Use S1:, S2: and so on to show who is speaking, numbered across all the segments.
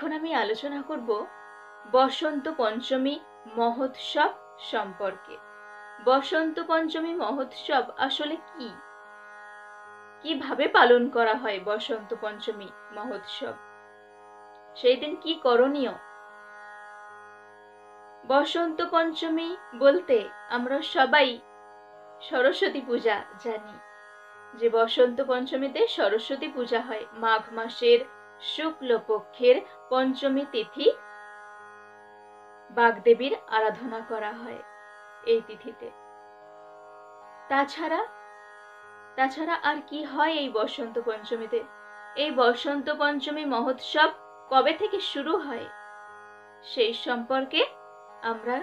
S1: এখন আমি আলোচনা করব বসন্ত পঞ্চমী মহোৎসব সম্পর্কে। বসন্ত পঞ্চমী মহোৎসব আসলে কি, কিভাবে পালন করা হয় বসন্ত পঞ্চমী মহোৎসব, সেই দিন কি করণীয়। বসন্ত পঞ্চমী বলতে আমরা সবাই সরস্বতী পূজা জানি, যে বসন্ত পঞ্চমীতে সরস্বতী পূজা হয়। মাঘ মাসের শুক্লপক্ষের পঞ্চমী তিথি বাগদেবীর আরাধনা করা হয় এই তিথিতে। তাছাড়া আর কি হয় এই বসন্ত পঞ্চমীতে? এই বসন্ত পঞ্চমী মহোৎসব কবে থেকে শুরু হয় সেই সম্পর্কে আমরা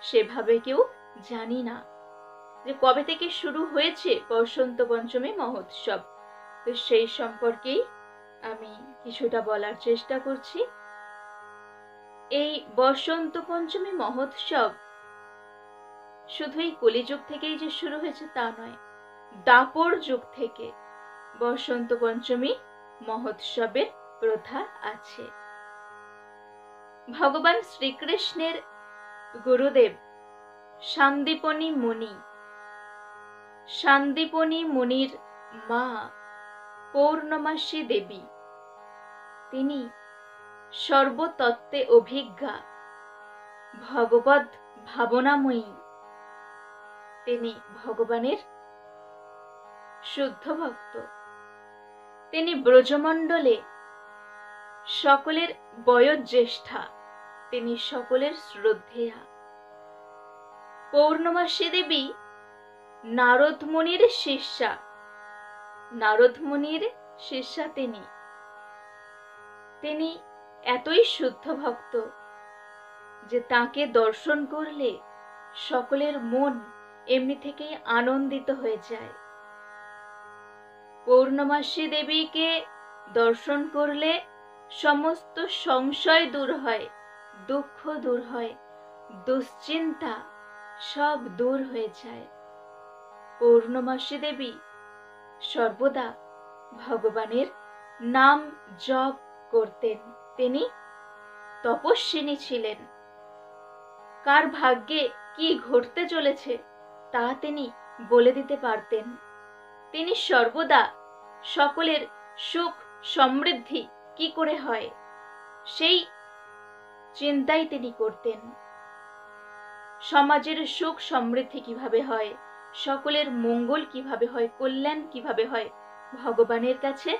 S1: সেভাবে কেউ জানি না, যে কবে থেকে শুরু হয়েছে বসন্ত পঞ্চমী মহোৎসব। তো সেই সম্পর্কেই আমি কিছুটা বলার চেষ্টা করছি। এই বসন্ত পঞ্চমী মহোৎসব শুধুই কলিযুগ থেকেই যে শুরু হয়েছে তা নয়, দাপর যুগ থেকে বসন্ত পঞ্চমী মহোৎসবের প্রথা আছে। ভগবান শ্রীকৃষ্ণের গুরুদেব সান্দীপনী মুনির মা পৌর্ণমাসী দেবী, তিনি সর্বতত্ত্বে অভিজ্ঞা, ভগবদ ভাবনাময়ী, তিনি ভগবানের শুদ্ধ ভক্ত। তিনি ব্রজমণ্ডলে সকলের বয়োজ্যেষ্ঠা, তিনি সকলের শ্রদ্ধেয়া। পৌর্ণমাসী দেবী নারদ মুনির শিষ্যা তিনি এতই শুদ্ধ ভক্ত যে তাকে দর্শন করলে সকলের মন এমনি থেকেই আনন্দিত হয়ে যায়। পৌর্ণমাসী দেবীকে দর্শন করলে সমস্ত সংশয় দূর হয়, দুঃখ দূর হয়, দুশ্চিন্তা সব দূর হয়ে যায়। পৌর্ণমাসী দেবী সর্বদা ভগবানের নাম জপ করতেন, তিনি তপস্বিনী ছিলেন। কার ভাগ্যে কি ঘটতে চলেছে তা তিনি বলে দিতে পারতেন। তিনি সর্বদা সকলের সুখ সমৃদ্ধি কি করে হয় সেই চিন্তাই তিনি করতেন। সমাজের সুখ সমৃদ্ধি কিভাবে হয়, সকলের মঙ্গল কিভাবে হয়, কল্যাণ কিভাবে হয়, ভগবানের কাছে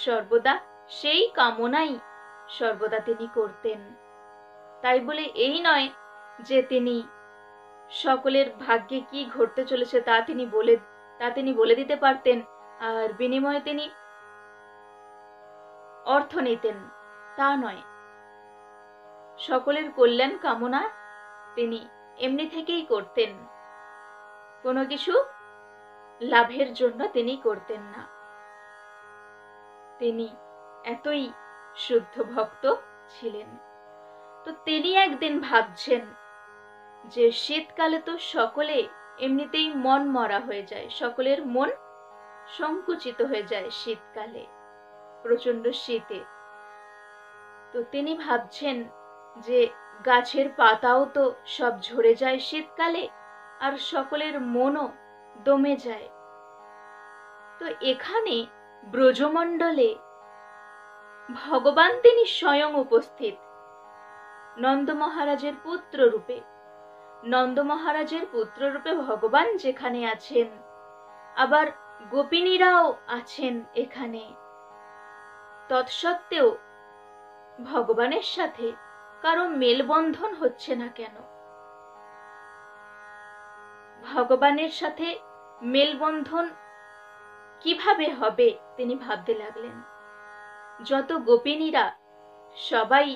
S1: সর্বদা সেই কামনাই সর্বদা তিনি করতেন। তাই বলে এই নয় যে তিনি সকলের ভাগ্যে কি ঘটতে চলেছে তা তিনি বলে দিতে পারতেন আর বিনিময়ে তিনি অর্থ নিতেন, তা নয়। সকলের কল্যাণ কামনা তিনি এমনি থেকেই করতেন, কোনো কিছু লাভের জন্য তিনি করতেন না। তিনি এতই শুদ্ধ ভক্ত ছিলেন। তো তিনি একদিন ভাবছেন যে শীতকালে তো সকলে এমনিতেই মন মরা হয়ে যায়, সকলের মন সংকুচিত হয়ে যায় শীতকালে, প্রচন্ড শীতে। তো তিনি ভাবছেন যে গাছের পাতাও তো সব ঝরে যায় শীতকালে, আর সকলের মনও দমে যায়। তো এখানে ব্রজমণ্ডলে ভগবান তিনি স্বয়ং উপস্থিত, নন্দ মহারাজের পুত্র রূপে ভগবান যেখানে আছেন, আবার গোপিনীরাও আছেন এখানে। তৎসত্ত্বেও ভগবানের সাথে কারো মেলবন্ধন হচ্ছে না কেন? ভগবানের সাথে মেলবন্ধন কিভাবে হবে তিনি ভাবতে লাগলেন। যত গোপিনীরা সবাই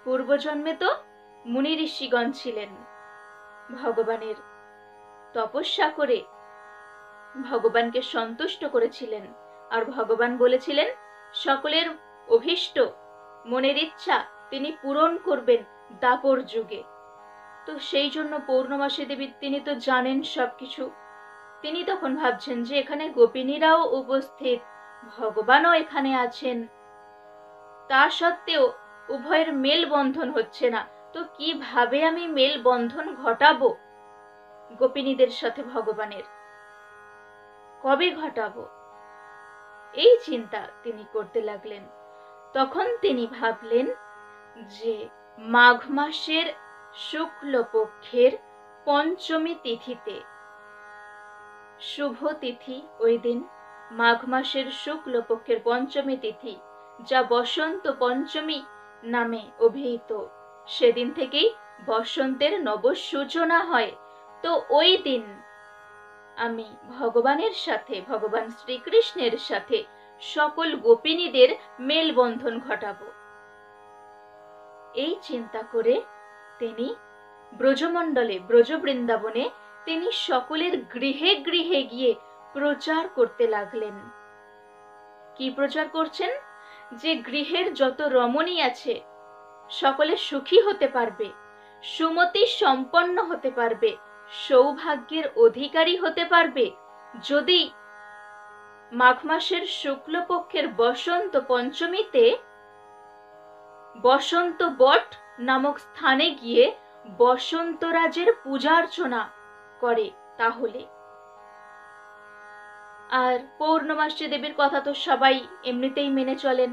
S1: পূর্বজন্মে তো মুনি ঋষিগণ ছিলেন, ভগবানের তপস্যা করে ভগবানকে সন্তুষ্ট করেছিলেন, আর ভগবান বলেছিলেন সকলের অভীষ্ট মনের ইচ্ছা তিনি পূরণ করবেন দাপর যুগে। তো সেই জন্য পৌর্ণমাসী দেবী তিনি তো জানেন সবকিছু। তিনি তখন ভাবছেন যে এখানে গোপিনীরাও উপস্থিত, ভগবানও এখানে আছেন, তা সত্ত্বেও উভয়ের মেলবন্ধন হচ্ছে না, তো কিভাবে আমি মেলবন্ধন ঘটাবো গোপিনীদের সাথে ভগবানের, কবে ঘটাবো? এই চিন্তা তিনি করতে লাগলেন। তখন তিনি ভাবলেন যে মাঘ মাসের শুক্লপক্ষের পঞ্চমী তিথিতে, শুভ তিথি ওই দিন, মাঘ মাসের শুক্লপক্ষের পঞ্চমী তিথি, যা বসন্ত পঞ্চমী নামে অভিহিত, সেদিন থেকেই বসন্তের নব সূচনা হয়। তো ওই দিন আমি ভগবানের সাথে, ভগবান শ্রীকৃষ্ণের সাথে সকল গোপিনীদের মেলবন্ধন ঘটাবো। এই চিন্তা করে তিনি ব্রজমণ্ডলে, ব্রজবৃন্দাবনে তিনি সকলের গৃহে গৃহে গিয়ে প্রচার করতে লাগলেন। কি প্রচার করছেন? যে গৃহের যত রমণী আছে সকলে সুখী হতে পারবে, সুমতি সম্পন্ন হতে পারবে, সৌভাগ্যের অধিকারী হতে পারবে যদি মাঘ মাসের শুক্লপক্ষের বসন্ত পঞ্চমীতে বসন্ত বট নামক স্থানে গিয়ে বসন্তরাজের পূজার্চনা করে। তাহলে আর পৌর্ণমাসী দেবীর কথা তো সবাই এমনিতেই মেনে চলেন,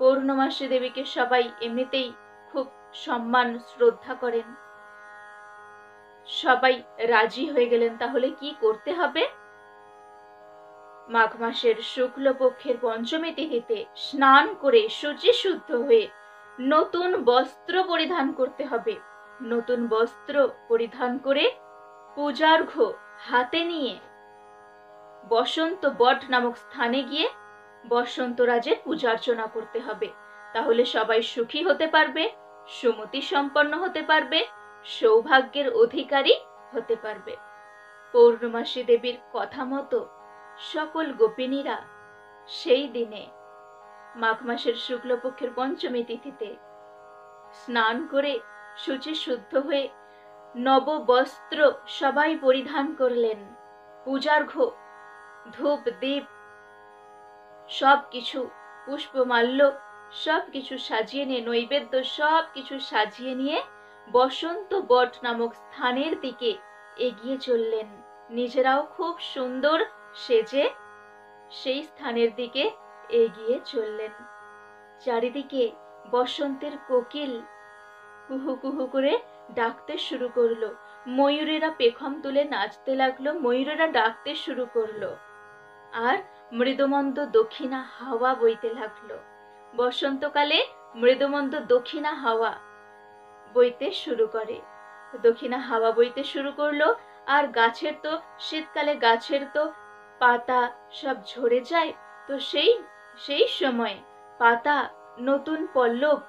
S1: পৌর্ণমাসী দেবীকে সবাই এমনিতেই খুব সম্মান শ্রদ্ধা করেন, সবাই রাজি হয়ে গেলেন। তাহলে কি করতে হবে? মাঘ মাসের শুক্লপক্ষের পঞ্চমী তিথিতে স্নান করে শুচি শুদ্ধ হয়ে নতুন বস্ত্র পরিধান করতে হবে। নতুন বস্ত্র পরিধান করে পূজার্ঘ্য হাতে নিয়ে বসন্ত বট নামক স্থানে গিয়ে বসন্তরাজের পূজার্চনা করতে হবে। তাহলে সবাই সুখী হতে পারবে, সুমতি সম্পন্ন হতে পারবে, সৌভাগ্যের অধিকারী হতে পারবে। পৌর্ণমাসী দেবীর কথা মতো সকল গোপিনীরা সেই দিনে মাঘ মাসের শুক্লপক্ষের পঞ্চমী তিথিতে স্নান করে শুচি শুদ্ধ হয়ে নব বস্ত্র সবাই পরিধান করলেন। পূজার্ঘ্য ধূপ দীপ সবকিছু, পুষ্পমাল্য সবকিছু সাজিয়ে নিয়ে, নৈবেদ্য সবকিছু সাজিয়ে নিয়ে বসন্ত বট নামক স্থানের দিকে এগিয়ে চললেন। নিজেরাও খুব সুন্দর সেজে সেই স্থানের দিকে এগিয়ে চললেন। চারিদিকে বসন্তের কোকিল কুহু কুহু করে ডাকতে শুরু করলো, ময়ূরেরা পেখম তুলে নাচতে লাগলো, ময়ূরেরা ডাকতে শুরু করলো, আর মৃদুমন্দ দক্ষিণা হাওয়া বইতে লাগলো। বসন্তকালে মৃদুমন্দ দক্ষিণা হাওয়া বইতে শুরু করে, দক্ষিণা হাওয়া বইতে শুরু করলো। আর গাছের তো শীতকালে গাছের তো পাতা সব ঝরে যায়, তো সেই সময় পাতা নতুন পল্লব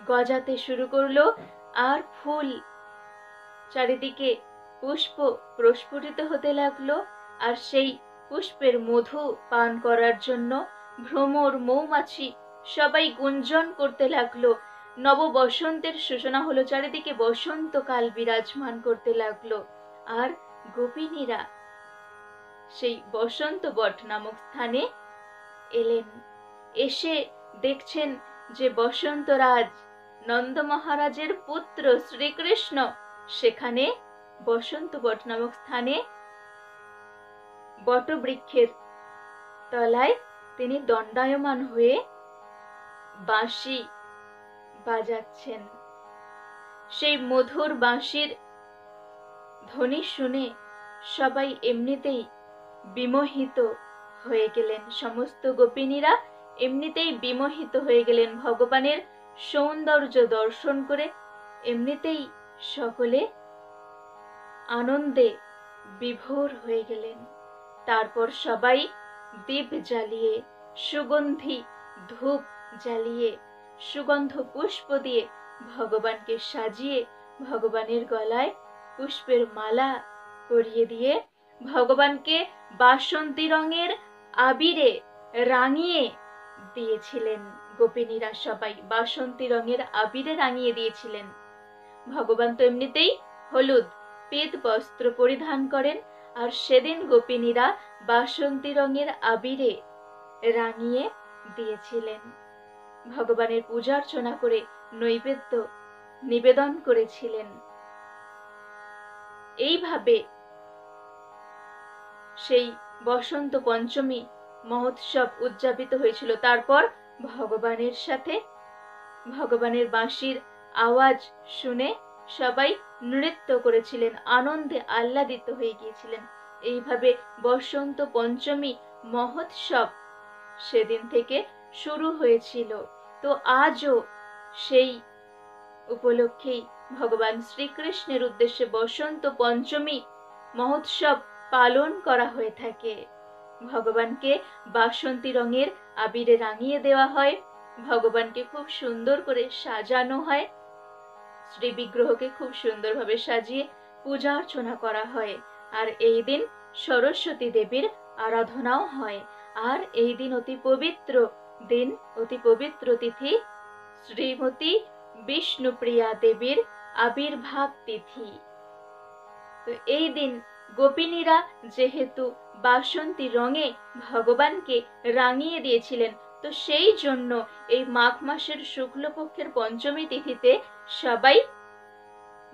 S1: গজাতে শুরু করলো, আর ফুল চারিদিকে পুষ্প প্রস্ফুটিত হতে লাগলো। আর সেই পুষ্পের মধু পান করার জন্য ভ্রমর, মৌমাছি সবাই গুঞ্জন করতে লাগলো। নব বসন্তের সূচনা হলো, চারিদিকে বসন্তকাল বিরাজমান করতে লাগলো। আর গোপিনীরা সেই বসন্ত বট নামক স্থানে এলেন। এসে দেখছেন যে বসন্তরাজ নন্দ মহারাজের পুত্র শ্রীকৃষ্ণ সেখানে বসন্ত বট নামক স্থানে বটবৃক্ষের তলায় তিনি দণ্ডায়মান হয়ে বাঁশি বাজাচ্ছেন। সেই মধুর বাঁশির ধ্বনি শুনে সবাই এমনিতেই বিমোহিত হয়ে গেলেন। সমস্ত গোপিনীরা এমনিতেই বিমোহিত হয়ে গেলেন ভগবানের সৌন্দর্য দর্শন করে। এমনিতেই সকলে আনন্দে বিভোর হয়ে গেলেন। তারপর সবাই দীপ জ্বালিয়ে, সুগন্ধি ধূপ জ্বালিয়ে, সুগন্ধ পুষ্প দিয়ে ভগবানকে সাজিয়ে, ভগবানের গলায় পুষ্পের মালা পরিয়ে দিয়ে, ভগবানকে বাসন্তী রঙের আবিরে রাঙিয়ে দিয়েছিলেন। গোপিনীরা সবাই বাসন্তী রঙের আবিরে রাঙিয়ে দিয়েছিলেন। ভগবান তো এমনিতেই হলুদ পীত বস্ত্র পরিধান করেন, আর সেদিন গোপিনীরা বাসন্তী রঙের আবিরে রাঙিয়ে দিয়েছিলেন। ভগবানের পূজা অর্চনা করে নৈবেদ্য নিবেদন করেছিলেন। এইভাবে সেই বসন্ত পঞ্চমী মহোৎসব উদযাপিত হয়েছিল। তারপর ভগবানের সাথে ভগবানের বাঁশির আওয়াজ শুনে সবাই নৃত্য করেছিলেন, আনন্দে আহ্লাদিত হয়ে গিয়েছিলেন। এইভাবে বসন্ত পঞ্চমী মহোৎসব সেদিন থেকে শুরু হয়েছিল। তো আজও সেই উপলক্ষেই ভগবান শ্রীকৃষ্ণের উদ্দেশ্যে বসন্ত পঞ্চমী মহোৎসব পালন করা হয়ে থাকে। ভগবানকে বাসন্তী রঙের আবিরে রাঙিয়ে দেওয়া হয়, ভগবানকে খুব সুন্দর করে সাজানো হয়, শ্রী বিগ্রহকে খুব সুন্দরভাবে সাজিয়ে পূজা অর্চনা করা হয়। আর এই দিন সরস্বতী দেবীর আরাধনাও হয়। আর এই দিন অতি পবিত্র তিথি শ্রীমতী বিষ্ণুপ্রিয়া দেবীর আবির্ভাব তিথি। তো এই দিন গোপিনীরা যেহেতু বাসন্তী রঙে ভগবানকে রাঙিয়ে দিয়েছিলেন, তো সেই জন্য এই মাঘ মাসের শুক্লপক্ষের পঞ্চমী তিথিতে সবাই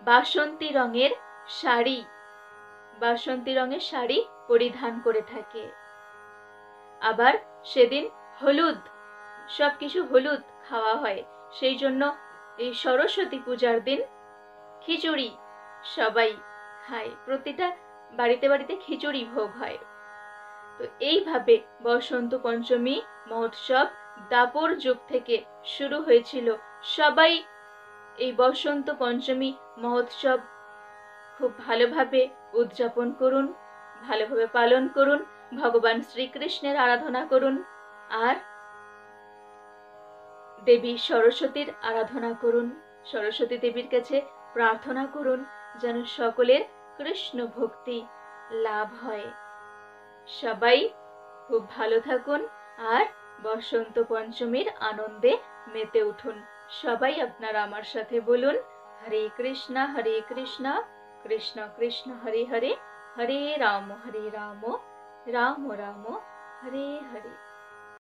S1: বাসন্তী রঙের শাড়ি পরিধান করে থাকে। আবার সেদিন সবকিছু হলুদ খাওয়া হয়। সেই জন্য এই সরস্বতী পূজার দিন খিচুড়ি সবাই খায়, প্রতিটা বাড়িতে বাড়িতে খিচুড়ি ভোগ হয়। তো এইভাবে বসন্ত পঞ্চমী মহোৎসব দাপর যুগ থেকে শুরু হয়েছিল। সবাই এই বসন্ত পঞ্চমী মহোৎসব খুব ভালোভাবে উদযাপন করুন, ভালোভাবে পালন করুন, ভগবান শ্রীকৃষ্ণের আরাধনা করুন, আর দেবী সরস্বতীর আরাধনা করুন। সরস্বতী দেবীর কাছে প্রার্থনা করুন যেন সকলের কৃষ্ণ ভক্তি লাভ হয়। সবাই খুব ভালো থাকুন আর বসন্ত পঞ্চমীর আনন্দে মেতে উঠুন। সবাই আপনারা আমার সাথে বলুন, হরে কৃষ্ণ কৃষ্ণ কৃষ্ণ হরে হরে, হরে রাম রাম রাম হরে হরে।